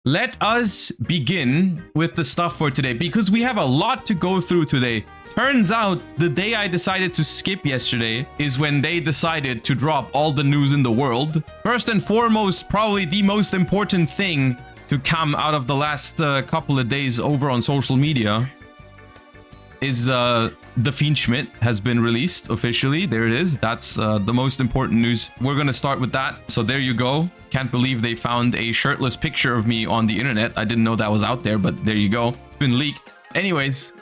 let us begin with the stuff for today because we have a lot to go through today. Turns out the day I decided to skip yesterday is when they decided to drop all the news in the world. First and foremost, probably the most important thing to come out of the last couple of days over on social media is the Fiend Schmidt has been released officially. There it is. That's the most important news. We're gonna start with that. So there you go. Can't believe they found a shirtless picture of me on the internet. I didn't know that was out there, but there you go. It's been leaked. Anyways,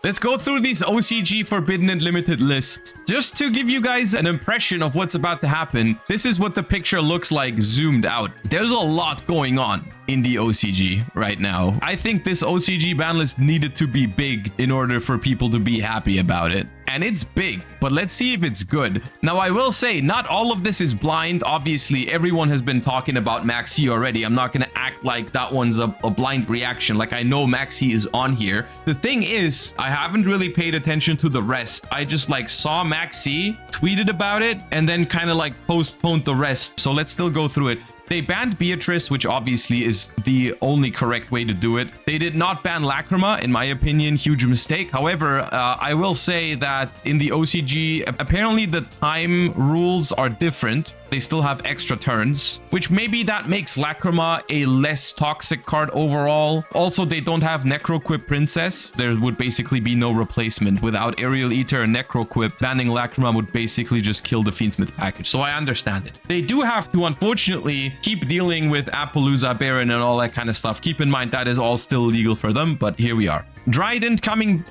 let's go through these OCG Forbidden and Limited lists. Just to give you guys an impression of what's about to happen, this is what the picture looks like zoomed out. There's a lot going on in the OCG right now. I think this OCG ban list needed to be big in order for people to be happy about it. And it's big, but let's see if it's good. Now, I will say, not all of this is blind. Obviously, everyone has been talking about Maxx C already. I'm not going to act like that one's a blind reaction. Like, I know Maxx C is on here. The thing is, I haven't really paid attention to the rest. I just like saw Maxx C, tweeted about it, and then kind of like postponed the rest. So let's still go through it. They banned Beatrice, which obviously is the only correct way to do it. They did not ban Lacrima, in my opinion, huge mistake. However, I will say that in the OCG, apparently the time rules are different. They still have extra turns, which maybe that makes Lacrima a less toxic card overall. Also, they don't have Necroquip Princess. There would basically be no replacement. Without Aerial Eater and Necroquip, banning Lacrima would basically just kill the Fiendsmith package. So I understand it. They do have to, unfortunately, keep dealing with Appaloosa, Baron, and all that kind of stuff. Keep in mind that is all still legal for them, but here we are. Dryden coming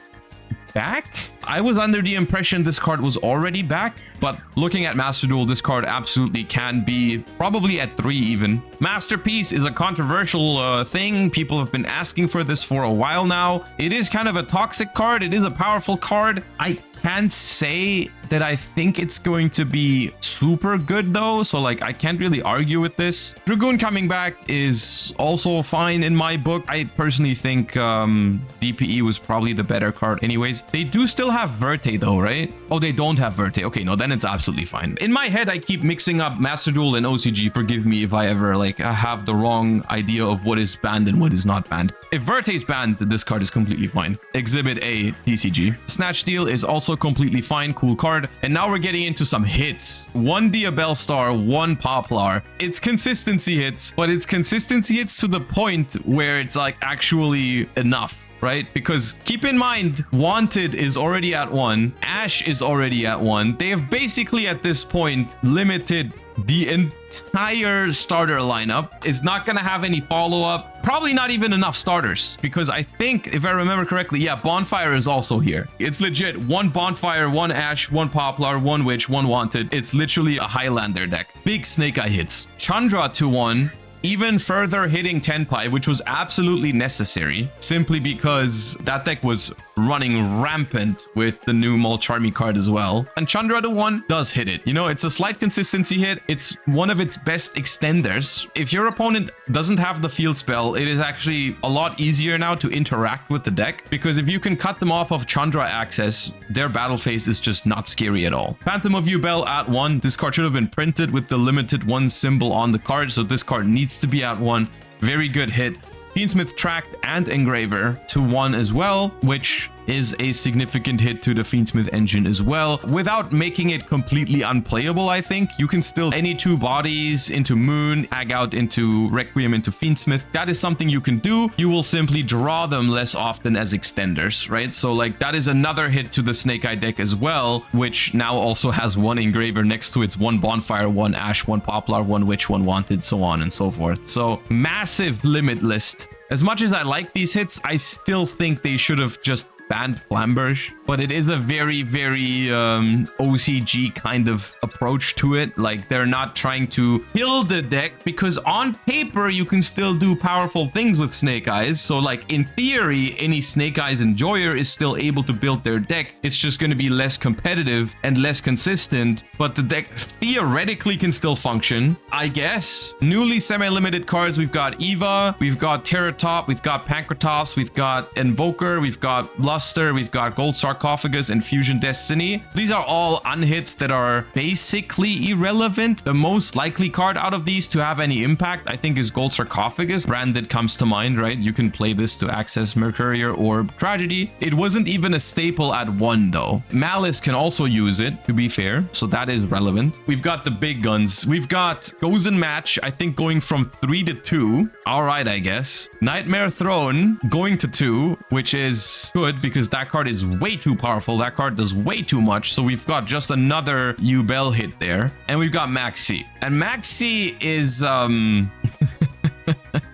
back? I was under the impression this card was already back, but looking at Master Duel, this card absolutely can be probably at 3 even. Masterpiece is a controversial thing. People have been asking for this for a while now. It is kind of a toxic card. It is a powerful card. I can't say that I think it's going to be super good though, so like I can't really argue with this. Dragoon coming back is also fine in my book. I personally think DPE was probably the better card anyways. They do still have Verte though, right? Oh, they don't have Verte. Okay, no, then it's absolutely fine. In my head, I keep mixing up Master Duel and OCG. Forgive me if I ever like have the wrong idea of what is banned and what is not banned. If Verte is banned, this card is completely fine. Exhibit A, TCG. Snatch Steal is also completely fine, cool card. And now we're getting into some hits. 1 Diabell Star, 1 Poplar. It's consistency hits, but it's consistency hits to the point where it's like actually enough, right? Because keep in mind, Wanted is already at 1. Ash is already at 1. They have basically at this point limited the entire starter lineup. It's not gonna have any follow-up, probably not even enough starters, because I think if I remember correctly, yeah, Bonfire is also here. It's legit 1 Bonfire, 1 Ash, 1 Poplar, 1 Witch, 1 Wanted. It's literally a Highlander deck. Big Snake Eye hits. Chandra to 1, even further hitting Tenpai, which was absolutely necessary, simply because that deck was running rampant with the new Molcharmy card as well. And Chandra to 1 does hit it. You know, it's a slight consistency hit. It's one of its best extenders. If your opponent doesn't have the field spell, it is actually a lot easier now to interact with the deck, because if you can cut them off of Chandra access, their battle phase is just not scary at all. Phantom of Yubel at 1. This card should have been printed with the limited 1 symbol on the card, so this card needs to be at 1. Very good hit. Fiendsmith Tract and Engraver to 1 as well, which is a significant hit to the Fiendsmith engine as well. Without making it completely unplayable, I think. You can still any 2 bodies into Moon, Hag out into Requiem into Fiendsmith. That is something you can do. You will simply draw them less often as extenders, right? So like that is another hit to the Snake Eye deck as well, which now also has 1 Engraver next to its 1 Bonfire, 1 Ash, 1 Poplar, 1 Witch, 1 Wanted, so on and so forth. So massive limit list. As much as I like these hits, I still think they should have just banned Flamberge, but it is a very, very OCG kind of approach to it. Like, they're not trying to kill the deck, because on paper you can still do powerful things with Snake Eyes. So like in theory, any Snake Eyes enjoyer is still able to build their deck. It's just going to be less competitive and less consistent, but the deck theoretically can still function, I guess. Newly semi-limited cards, we've got Eva, we've got Terratop, we've got Pankratops, we've got Invoker, we've got Lust Imposter, we've got Gold Sarcophagus and Fusion Destiny. These are all unhits that are basically irrelevant. The most likely card out of these to have any impact, I think, is Gold Sarcophagus. Brand that comes to mind, right? You can play this to access Mercurier or Tragedy. It wasn't even a staple at 1 though. Malice can also use it, to be fair, so that is relevant. We've got the big guns. We've got Gozen Match, I think, going from 3 to 2. All right, I guess. Nightmare Throne going to 2, which is good because that card is way too powerful. That card does way too much. So we've got just another Bell hit there. And we've got Maxx C. And Maxx C is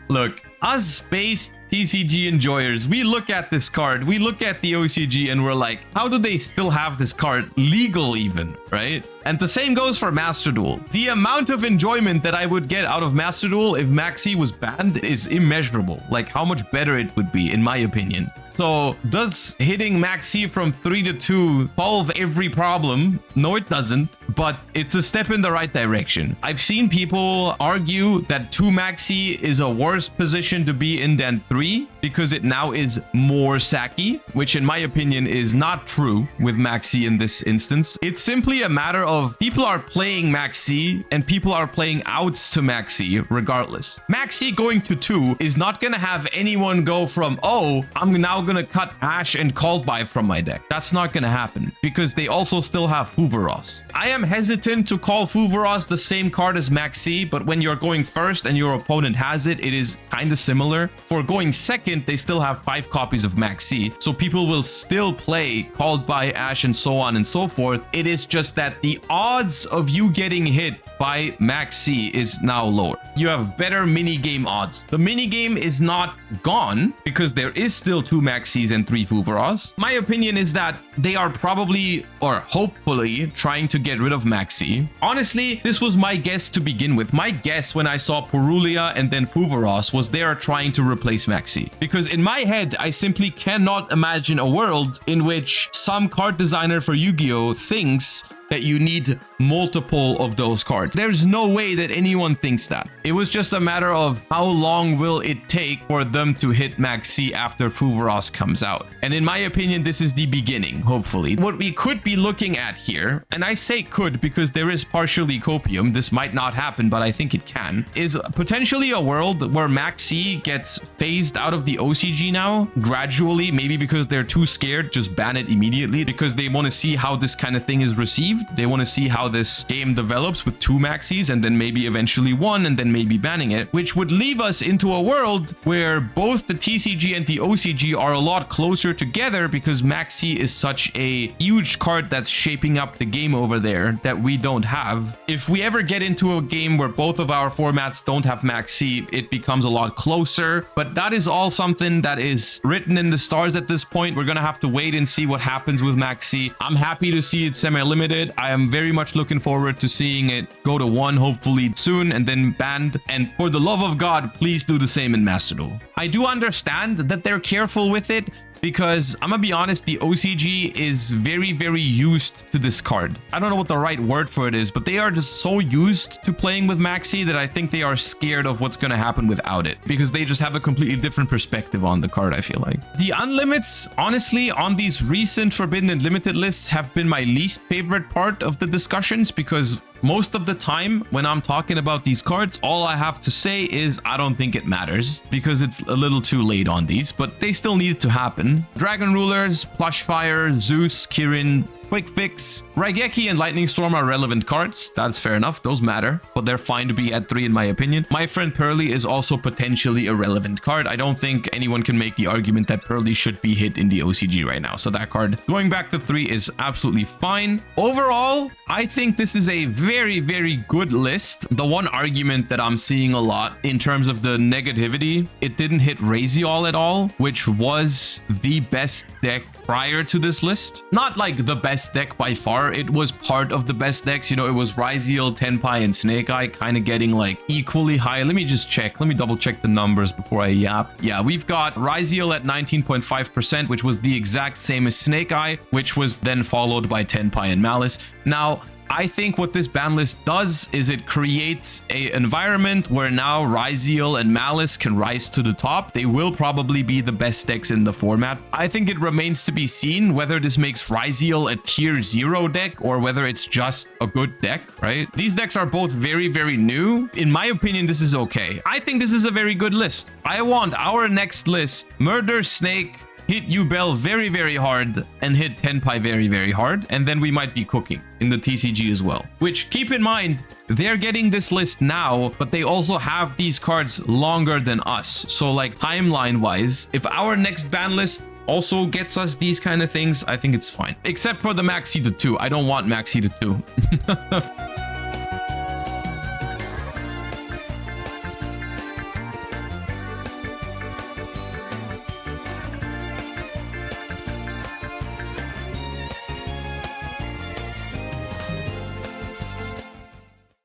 look, us space TCG enjoyers, we look at this card, we look at the OCG, and we're like, how do they still have this card legal even, right? And the same goes for Master Duel. The amount of enjoyment that I would get out of Master Duel if Maxx C was banned is immeasurable. Like how much better it would be, in my opinion. So does hitting Maxx C from 3 to 2 solve every problem? No, it doesn't, but it's a step in the right direction. I've seen people argue that 2 Maxx C is a worse position to be in than 3 because it now is more sacky, which in my opinion is not true with Maxx C in this instance. It's simply a matter of people are playing Maxx C and people are playing outs to Maxx C regardless. Maxx C going to 2 is not going to have anyone go from, oh, I'm now going to cut Ash and Called By from my deck. That's not going to happen because they also still have Fuvaros. I am hesitant to call Fuvaros the same card as Maxx C, but when you're going first and your opponent has it, it is kind of similar. For going second, they still have 5 copies of Maxx C, so people will still play Called By, Ash, and so on and so forth. It is just that the odds of you getting hit by Maxx C is now lower. You have better minigame odds. The minigame is not gone because there is still 2 Maxx Cs and 3 Fuvaros. My opinion is that they are probably, or hopefully, trying to get rid of Maxx C. Honestly, this was my guess to begin with. My guess when I saw Purulia and then Fuvaros was they are trying to replace Maxx C. Because in my head, I simply cannot imagine a world in which some card designer for Yu-Gi-Oh thinks that you need multiple of those cards. There's no way that anyone thinks that. It was just a matter of how long will it take for them to hit Maxx C after Fuvaros comes out. And in my opinion, this is the beginning, hopefully. What we could be looking at here, and I say could because there is partially copium, this might not happen, but I think it can, is potentially a world where Maxx C gets phased out of the OCG now, gradually, maybe because they're too scared, just ban it immediately because they want to see how this kind of thing is received. They want to see how this game develops with 2 Maxx Cs and then maybe eventually 1 and then maybe banning it, which would leave us into a world where both the TCG and the OCG are a lot closer together because Maxx C is such a huge card that's shaping up the game over there that we don't have. If we ever get into a game where both of our formats don't have Maxx C, it becomes a lot closer, but that is all something that is written in the stars at this point. We're gonna have to wait and see what happens with Maxx C. I'm happy to see it semi-limited. I am very much looking forward to seeing it go to 1 hopefully soon and then banned. And for the love of God, please do the same in Master Duel. I do understand that they're careful with it because I'm gonna be honest, the OCG is very, very used to this card. I don't know what the right word for it is, but they are just so used to playing with Maxx C that I think they are scared of what's gonna happen without it because they just have a completely different perspective on the card, I feel like. The unlimits, honestly, on these recent Forbidden and Limited lists have been my least favorite part of the discussions because most of the time when I'm talking about these cards, all I have to say is I don't think it matters because it's a little too late on these, but they still need to happen. Dragon Rulers, Plushfire, Zeus, Kirin, Quick Fix, Raigeki and Lightning Storm are relevant cards. That's fair enough. Those matter, but they're fine to be at 3 in my opinion. My friend Pearly is also potentially a relevant card. I don't think anyone can make the argument that Pearly should be hit in the OCG right now. So that card going back to 3 is absolutely fine. Overall, I think this is a very, very good list. The one argument that I'm seeing a lot in terms of the negativity, it didn't hit Raziel at all, which was the best deck prior to this list. Not like the best deck by far. It was part of the best decks. You know, it was Raziel, Tenpai, and Snake Eye kind of getting like equally high. Let me just check. Let me double check the numbers before I yap. Yeah, we've got Raziel at 19.5%, which was the exact same as Snake Eye, which was then followed by Tenpai and Malice. Now, I think what this ban list does is it creates an environment where now Ryzeal and Malice can rise to the top. They will probably be the best decks in the format. I think it remains to be seen whether this makes Ryzeal a tier 0 deck or whether it's just a good deck, right? These decks are both very, very new. In my opinion, this is okay. I think this is a very good list. I want our next list, Murder Snake, hit Yubel very, very hard, and hit Tenpai very, very hard, and then we might be cooking in the TCG as well. Which, keep in mind, they're getting this list now, but they also have these cards longer than us. So like timeline-wise, if our next ban list also gets us these kind of things, I think it's fine. Except for the Maxx C to 2. I don't want Maxx C to 2.